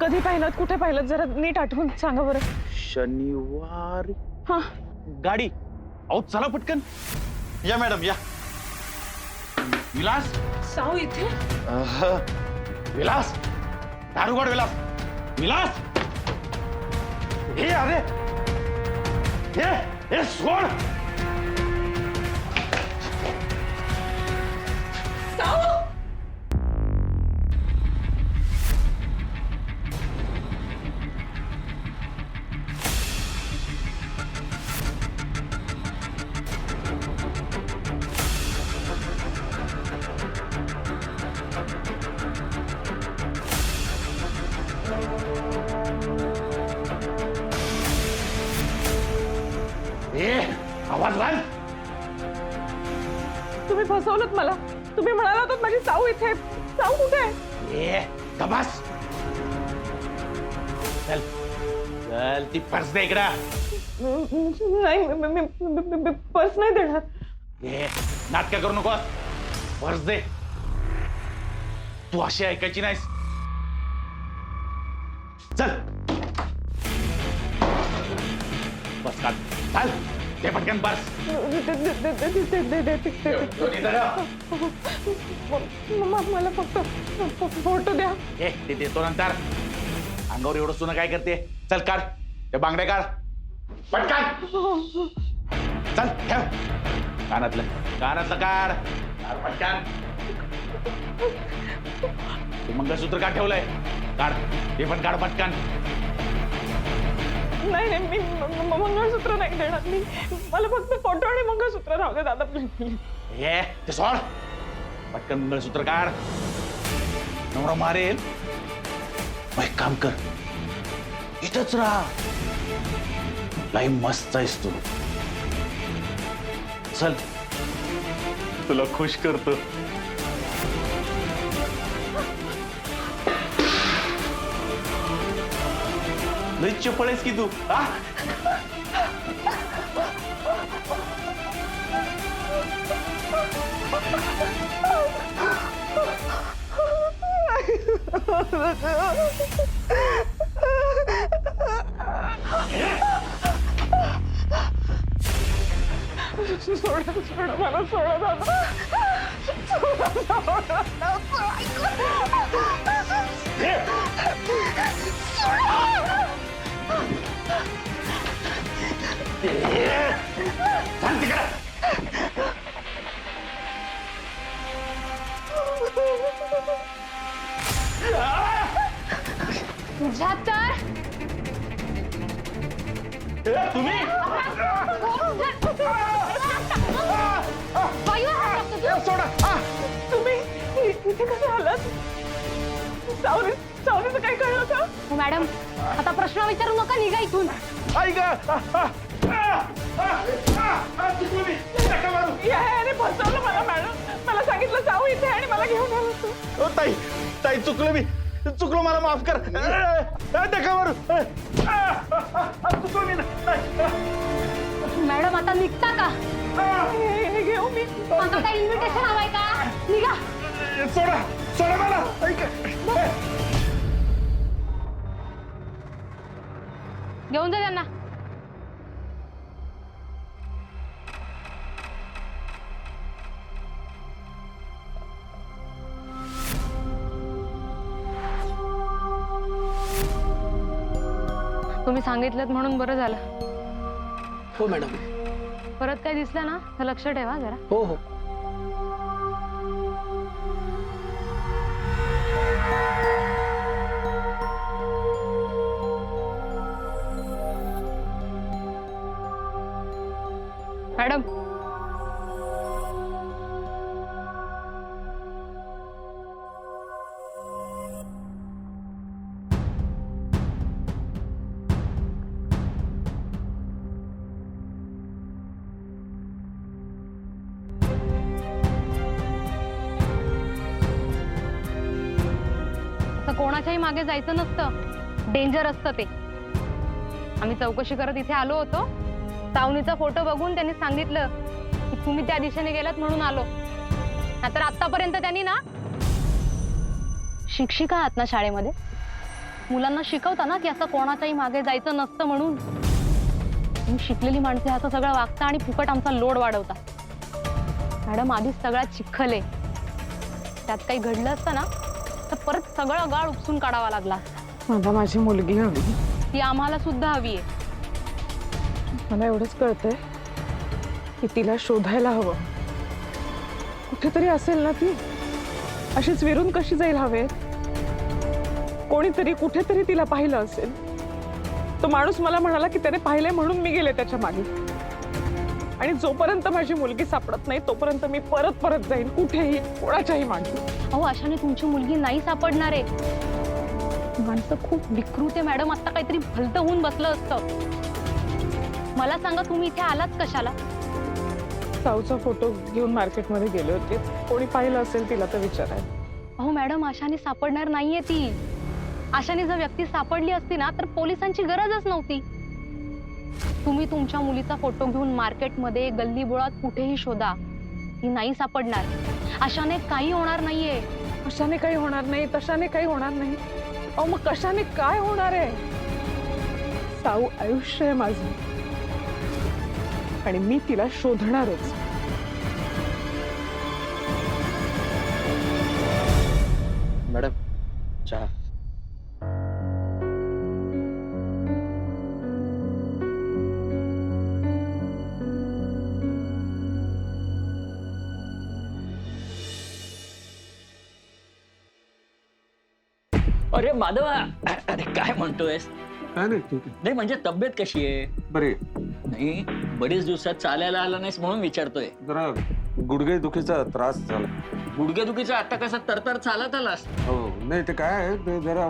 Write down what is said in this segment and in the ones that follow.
कधी पाहिलं, कुठे पाहिलं, जरा नीट आठवून सांगा बरं. शनिवार. हा, गाडी. अहो चला पटकन. या मॅडम या. विलास. साऊ इथे. विलास. दारुगड विलास. विलास. हे अरे हे सोड. साऊ. आवाज घाल. तुम्ही फसवलत मला. तुम्ही म्हणाला होतात माझी साऊ इथे. साऊ कुठे आहे? तबास. चल चल ती पर्स दे इकडं. नाही, पर्स नाही देणार. नाटक करू नको. पर्स दे. तू अशी ऐकायची नाहीस. चल बस काढ. चल ते पटकन पर्स. मला फक्त फोटो द्या. ते देतो नंतर. अंगावर एवढं सोनं काय करते. चल काढ ते बांगड्या काढ पटकन. चल ठेव. कानातलं काढ पटकन. ते मंगळसूत्र का ठेवलंय. काढ ते पण काढ पटकन. नाही मी मंगळसूत्र नाही देणार. मी मला फक्त फोटो आणि मंगळसूत्र राहू दे दादा प्लीज. ते सोड पटकन. मंगळसूत्र काढ. नवरा मारेल. मग एक काम कर इथंच राहा. लई मस्त आहेस तू. चल तुला खुश करतो. लई चपळ आहेस की तू. सोडा मला. सोडा दादा. तुझ्या तर तुम्ही तुम्ही इथे कसं आलात? सावरीचं काय कळलं होतं? मॅडम आता प्रश्न विचारू नका. निघा इथून. याने फसवलं मला मॅडम. मला सांगितलं साऊ इथे आणि मला घेऊन आलो होतो. ताई ताई चुकलो मला माफ कर. चुकलो मी. मॅडम आता निघता का? हे घेऊ मी. आता काय इन्व्हिटेशन हवंय का? निघा. सोडा मला. घेऊन जा त्यांना. तुम्ही सांगितलं म्हणून बरं झालं. हो मॅडम. परत काय दिसलं ना तर लक्ष ठेवा जरा. हो हो. मॅडम कोणाच्याही मागे जायचं नसतं. डेंजर असतं ते. आम्ही चौकशी करत इथे आलो होतो. सावनीचा फोटो बघून त्यांनी सांगितलं की तुम्ही त्या दिशेने गेलात म्हणून आलो. नाहीतर आतापर्यंत त्यांनी ना शिक्षिका आहात ना शाळेमध्ये मुलांना शिकवता ना की असं कोणाच्याही मागे जायचं नसतं म्हणून. तुम्ही शिकलेली माणसे असं सगळं वागता आणि फुकट आमचा लोड वाढवता. मॅडम आधीच सगळ्यात चिखल आहे, त्यात काही घडलं असतं ना तर परत सगळं गाळ उपसून काढावा लागला. मला माझी मुलगी हवी. ती आम्हाला सुद्धा हवी आहे. मला एवढंच कळतंय की तिला शोधायला हवं. कुठेतरी असेल ना ती. अशीच विरून कशी जाईल हवेत? कोणीतरी कुठेतरी तिला पाहिलं असेल. तो माणूस मला म्हणाला की त्याने पाहिलंय म्हणून मी गेले त्याच्या मागे. आणि जोपर्यंत माझी मुलगी सापडत नाही तोपर्यंत मी परत परत जाईन कुठेही, कोणाच्याही मागे. अहो अशाने तुमची मुलगी नाही सापडणार आहे. माणसं खूप विकृत आहे मॅडम. आता काहीतरी भलतं होऊन बसलं असतं. मला सांगा तुम्ही इथे आलात कशाला? साऊचा फोटो घेऊन मार्केटमध्ये गेले होते. कोणी पाहिलं असेल तिला तर विचारायला. अहो मॅडम आशाने सापडणार नाहीये ती. आशाने जर व्यक्ती सापडली असती ना तर पोलिसांची गरजच नव्हती. तुम्ही तुमच्या मुलीचा फोटो घेऊन मार्केटमध्ये गल्लीबोळात कुठेही शोधा, ती नाही सापडणार. आशाने काही होणार नाहीये. कशाने काही होणार नाही, तशाने काही होणार नाही. अहो मग कशाने काय होणार आहे? साऊ आयुष्य आहे माझं आणि मी तिला शोधणारच. मॅडम चहा. अरे माधवा, अरे काय म्हणतोयस? काय नाही, ठीक आहे. नाही म्हणजे तब्येत कशी आहे? बरे. नाही बरेच दिवसात चालायला आला नाहीस म्हणून विचारतोय. जरा गुडघे दुखीचा त्रास झाला. गुडघेदुखीचा आता कसा तरतर चालत आलास? हो नाही ते काय आहे, ते जरा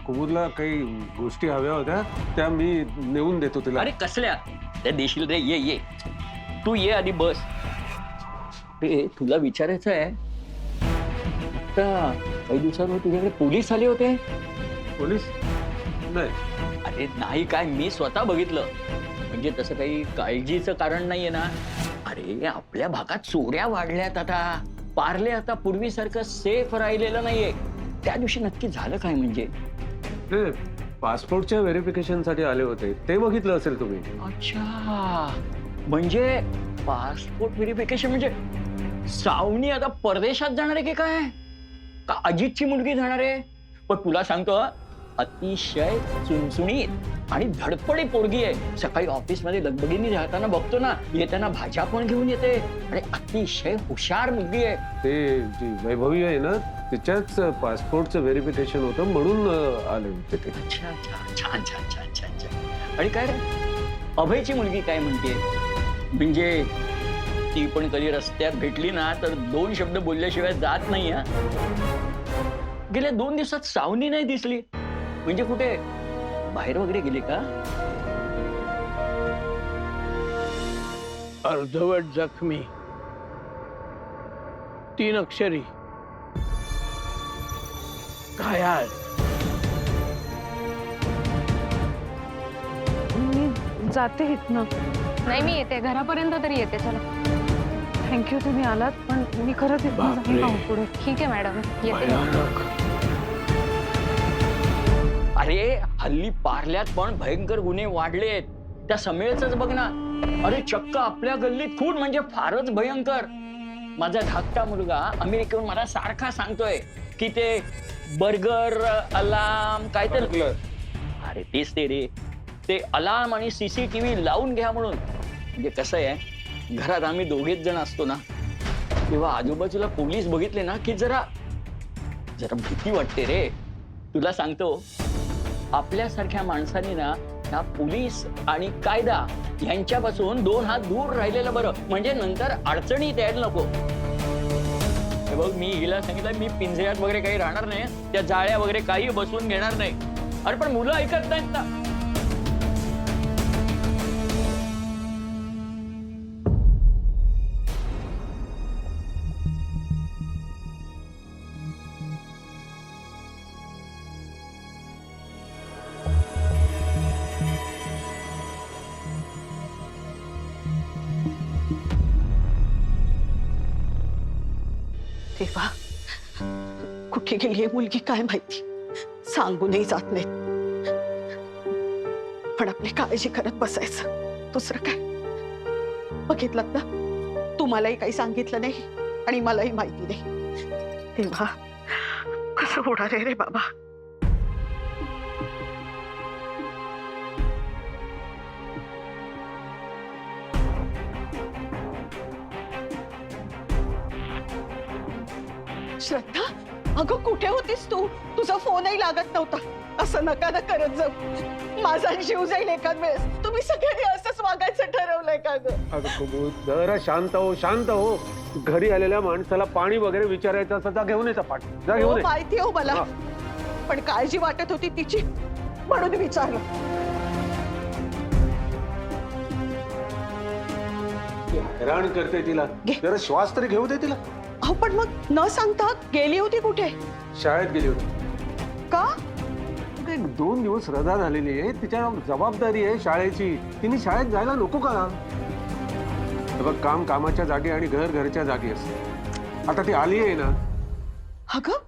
कुमुदला काही गोष्टी हव्या होत्या, त्या मी नेऊन देतो तिला. अरे कसल्या त्या देशील रे? ये ये तू ये आधी बस. रे तुला विचारायचं आहे, आता काही दिवसांवर तुझ्याकडे पोलीस आले होते. पोलीस? नाही. अरे नाही काय, मी स्वतः बघितलं. म्हणजे तसं काही काळजीचं कारण नाहीये ना. अरे आपल्या भागात चोऱ्या वाढल्यात आता. पार्ले आता पूर्वीसारखं सेफ राहिलेलं नाहीये. त्या दिवशी नक्की झालं काय? म्हणजे ते पासपोर्टच्या व्हेरिफिकेशन साठी आले होते, ते बघितलं असेल तुम्ही. अच्छा, म्हणजे पासपोर्ट व्हेरिफिकेशन म्हणजे सावनी आता परदेशात जाणार आहे की काय? का अजितची मुलगी जाणार आहे? पण तुला सांगतो, अतिशय चुणचुणीत आणि धडपडी पोरगी आहे. सकाळी ऑफिसमध्ये लगबगीने राहताना बघतो ना, येताना भाज्या पण घेऊन येते आणि अतिशय हुशार मुलगी आहे. ते जी वैभवी आहे ना, तिच्याच पासपोर्टचं व्हेरिफिकेशन होतं म्हणून आले होते ते. अच्छा अच्छा, छान छान छान छान छान. आणि काय रे, अभयची मुलगी काय म्हणते? म्हणजे ती पण कधी रस्त्यात भेटली ना तर 2 शब्द बोलल्याशिवाय जात नाही. हा, गेल्या 2 दिवसात सावनी नाही दिसली. म्हणजे कुठे बाहेर वगैरे गेली का? अर्धवट जखमी, 3 अक्षरी, घायाळ. मी जाते इथनं. नाही मी येते, घरापर्यंत तरी येते. चला थँक्यू तुम्ही आलात, पण मी खरंच इथनं बापरे. जाईन पुढे. ठीक आहे मॅडम, येते. भयानक. अरे हल्ली पार्ल्यात पण भयंकर गुन्हे वाढलेत. त्या समेळच बघ ना. अरे चक्क आपल्या गल्लीत खून म्हणजे फारच भयंकर. माझा धाकटा मुलगा अमेरिकेहून मला सारखा सांगतोय की ते बर्गर अलार्म काय तर. अरे तेच ते रे, ते अलार्म आणि CCTV लावून घ्या म्हणून. म्हणजे कसं आहे, घरात आम्ही 2घेच जण असतो ना, तेव्हा आजूबाजूला पोलीस बघितले ना की जरा भीती वाटते रे. तुला सांगतो, आपल्यासारख्या माणसांनी ना ह्या पोलीस आणि कायदा यांच्यापासून 2 हात दूर राहिलेलं बरं. म्हणजे नंतर अडचणी द्यायला नको. हे बघ, मी हिला सांगितलं मी पिंजऱ्यात वगैरे काही राहणार नाही, त्या जाळ्या वगैरे काही बसवून घेणार नाही. अरे पण मुलं ऐकत नाहीत ना. देवा, कुठे गेली आहे मुलगी काय माहिती. सांगूनही जात नाहीत. पण आपली काळजी करत बसायचं, दुसरं काय. बघितलं ना, तुम्हालाही काही सांगितलं नाही आणि मलाही माहिती नाही. तेव्हा कसं होणार आहे रे बाबा. श्रद्धा, अगं कुठे होतीस तू? तुझा फोनही लागत नव्हता. असं नका ना करत जाऊ. माझा जीव जाईल एखाद वेळेस. तुम्ही सगळ्यांनी असंच वागायचं ठरवलंय का ग? अगं कुमुद, जरा शांत हो, शांत हो. घरी आलेल्या माणसाला पाणी वगैरे विचारायचं असं, जा घेऊन येचा पाठ, जा घेऊन हो, ये. माहिती हो मला, हा. पण काळजी वाटत होती तिची म्हणून विचारलं. ती हैराण करते तिला. घे. जरा श्वास तरी घेऊ दे तिला. अहो पण मग न सांगता गेली होती कुठे? शाळेत गेली होती. का? अगं, 1-2 दिवस रजा झालेली आहे, तिच्या जबाबदारी आहे शाळेची. तिने शाळेत जायला नको का? हे बघ, काम कामाच्या जागी आणि घर घरच्या जागी असते. आता ती आली आहे ना. अगं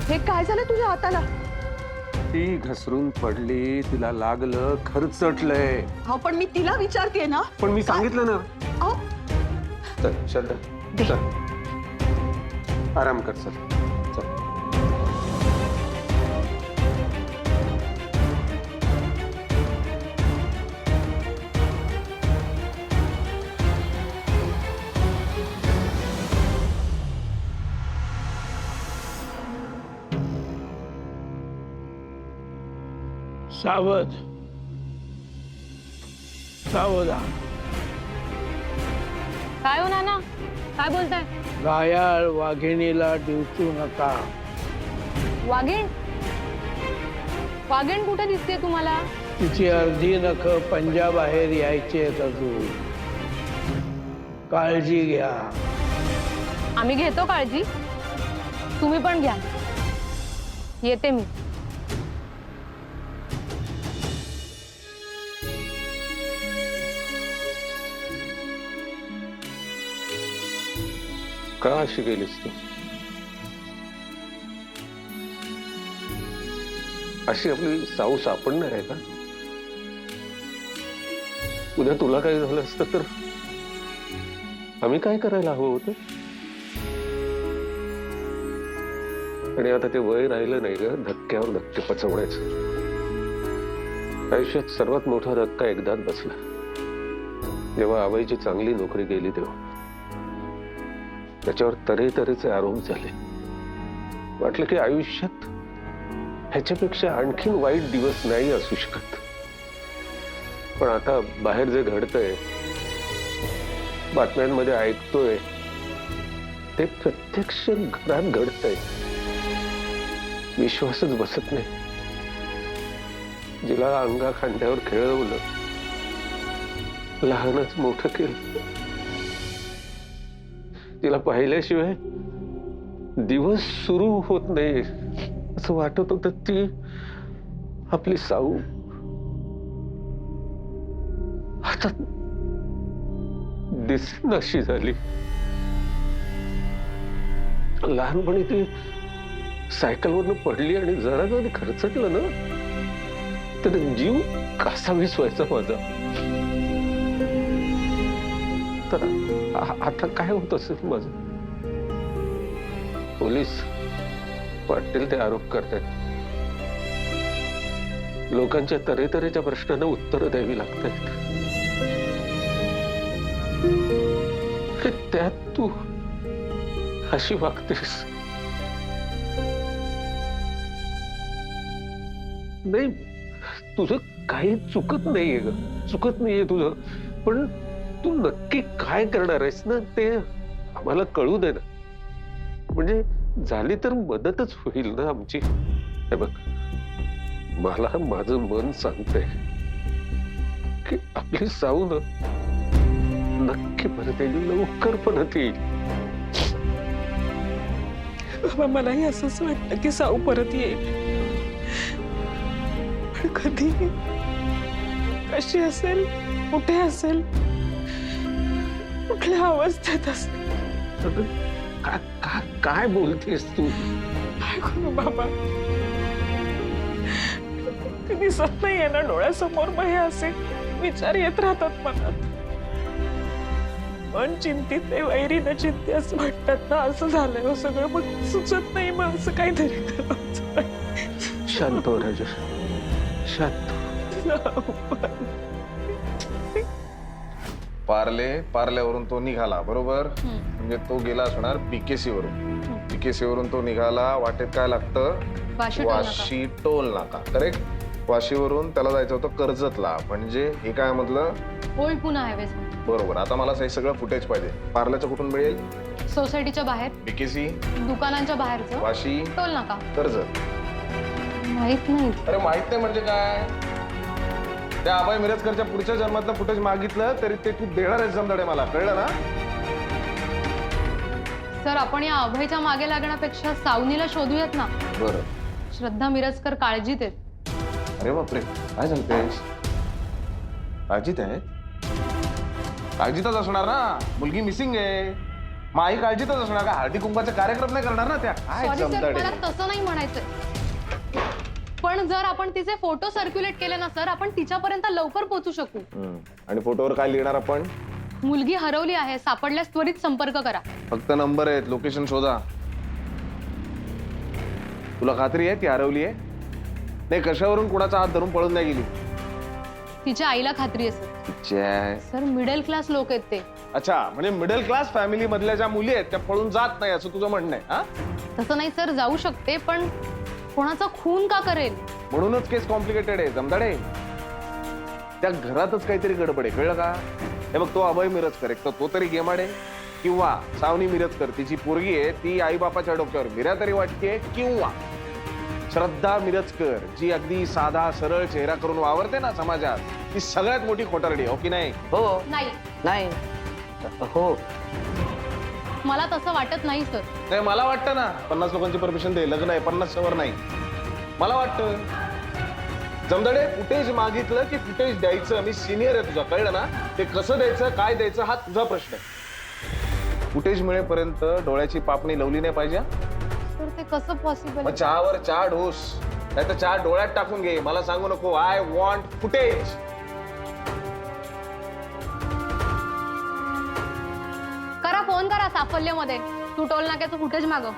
हे काय झालं तुझ्या हाताला? ती घसरून पडली, तिला लागलं, खरचटलंय. अहो पण मी तिला विचारतेय ना. पण मी सांगितलं ना. अहो चल श्रद्धा, चल आराम कर. चल चल. सावध, सावधान. काय हो नाना, काय बोलताय? घायाळ वाघिणीला डिवचू नका. वाघीण? वाघीण कुठे दिसते तुम्हाला? तिची अर्धी नख पंजाबाहेर यायची आहेत अजून. काळजी घ्या. आम्ही घेतो काळजी, तुम्ही पण घ्या. येते मी. का अशी गेलीस तू? अशी आपली साऊ सापडणार आहे का? उद्या तुला काही झालं असतं तर आम्ही काय करायला हवं होतं? आणि आता ते वय राहिलं नाही ग, धक्क्यावर धक्के पचवण्याचं. आयुष्यात सर्वात मोठा धक्का एकदाच बसला, जेव्हा आबाईची चांगली नोकरी गेली तेव्हा. त्याच्यावर तऱ्हेतऱ्हेचे आरोप झाले. वाटलं की आयुष्यात ह्याच्यापेक्षा आणखीन वाईट दिवस नाही असू शकत. पण आता बाहेर जे घडतंय, बातम्यांमध्ये ऐकतोय, ते प्रत्यक्ष घरात घडतंय. विश्वासच बसत नाही. जिला अंगा खांद्यावर खेळवलं, लहानच मोठं केलं, तिला पाहिल्याशिवाय दिवस सुरू होत नाही असं वाटत होतं. ती आपली साऊ आता दिसेनाशी झाली. लहानपणी ती सायकलवरनं पडली आणि जरा जरी खरचटलं ना तर जीव कसा विसवायचा माझा. तर आता काय होत असेल माझं? पोलीस वाटेल ते आरोप करतात. लोकांच्या तऱ्हेतऱ्हेच्या प्रश्नांना उत्तरं द्यावी लागतात. त्यात तू अशी वागतेस. नाही, तुझं काही चुकत नाहीये ग, चुकत नाहीये तुझं. पण तू नक्की काय करणार आहेस ना ते आम्हाला कळू दे ना. म्हणजे झाली तर मदतच होईल ना आमची. हे बघ, मला माझं मन सांगतंय की आपली साऊ ना नक्की परत येईल, लवकर परत येईल. बाबा, मलाही असंच वाटतं की साऊ परत येईल. पण कधी, कशी असेल, कुठे असेल, कुठल्या अवस्थेत असेल? काय बोलतेस तू? काय नको ना बाबा. ते दिसत नाहीये ना डोळ्यासमोर, मग हे असे विचार येत राहतात मनात. मन चिंतित आहे, वैरी न चिंते असं म्हणतात ना, असं झालंय हो सगळं. मग सुचत नाही, मग असं काहीतरी करायचं. शांत हो राजा, शांत हो. पार्ल्यावरून तो निघाला बरोबर. म्हणजे तो गेला असणार बीकेसी वरून. बीकेसी वरून तो निघाला. वाटेत काय लागतं? वाशी टोल नाका. करेक्ट. वाशीवरून त्याला जायचं होतं कर्जतला. म्हणजे हे काय म्हटलं? Old Pune highway. बरोबर. आता मला हे सगळं फुटेज पाहिजे. पार्ल्याचं कुठून मिळेल? सोसायटीच्या बाहेर, बीकेसी, दुकानांच्या बाहेरचं, वाशी, टोल नाका. कर्जत. माहित नाही. अरे माहित नाही म्हणजे काय? त्या अभय मिरजकरच्या पुढच्या जन्मातलं फुटेज मागितलं तरी ते तू देणार आहेस जमदाडे, मला कळलं ना? सर, आपण या अभयच्या मागे लागण्यापेक्षा सावनीला शोधूयात ना. बरं. श्रद्धा मिरजकर काळजीत आहेत. अरे बापरे, काय सांगतेस? काळजीत आहे? काळजीतच असणार ना, मुलगी मिसिंग आहे. माई काळजीतच असणार का? हळदी कुंकाचा कार्यक्रम नाही करणार ना त्या? काय सॉरी सर, जमदाडे. मला तसं नाही म्हणायचंय. पण जर आपण तिचे फोटो सर्क्युलेट केले ना सर, आपण तिच्यापर्यंत लवकर पोहोचू शकू. आणि फोटोवर काय लिहिणार आपण? मुलगी हरवली आहे, सापडल्यास त्वरित संपर्क करा. फक्त नंबर आहेत, लोकेशन शोधा. तुला खात्री आहे ती हरवली आहे? नाही, कशावरून कुणाचा हात धरून पळून नाही गेली? तिच्या आईला खात्री आहे सर. तिच्या सर, मिडल क्लास लोक आहेत ते. अच्छा, म्हणजे मिडल क्लास फॅमिली मधल्या ज्या मुली आहेत त्या पळून जात नाही असं तुझं म्हणणं आहे? हा, तसं नाही सर, जाऊ शकते, पण कोणाचा खून का करेल? म्हणूनच केस कॉम्प्लिकेटेड आहे जमदाडे. त्या घरातच काहीतरी गडबड आहे, कळलं का? हे बघ, तो अभय मिरजकर, एक तर तो तरी गेमाड आहे, किंवा सावनी मिरजकर तिची पोरगी आहे ती आई बापाच्या डोक्यावर बिऱ्या तरी वाटते, किंवा श्रद्धा मिरजकर जी अगदी साधा सरळ चेहरा करून वावरते ना समाजात, ती सगळ्यात मोठी खोटारडी, हो की नाही? हो. नाही, नाही. हो. मला तसं वाटत नाही सर. नाही, मला वाटतं ना. 50 लोकांची परमिशन दे, लग्न आहे, 50 वर नाही. मला वाटतं जमदाडे, फुटेज मागितलं की फुटेज द्यायचं. मी सिनियर आहे तुझा, कळलं ना? ते कसं द्यायचं, काय द्यायचं हा तुझा प्रश्न आहे. फुटेज मिळेपर्यंत डोळ्याची पापणी लावली नाही पाहिजे. सर, ते कसं पॉसिबल? मग चहावर चहा ढोस, नाही तर चहा डोळ्यात टाकून घे. मला सांगू नको. I want footage. करा, फोन करा साफल्यमध्ये. तू टोल नाक्याचं फुटेज मागव.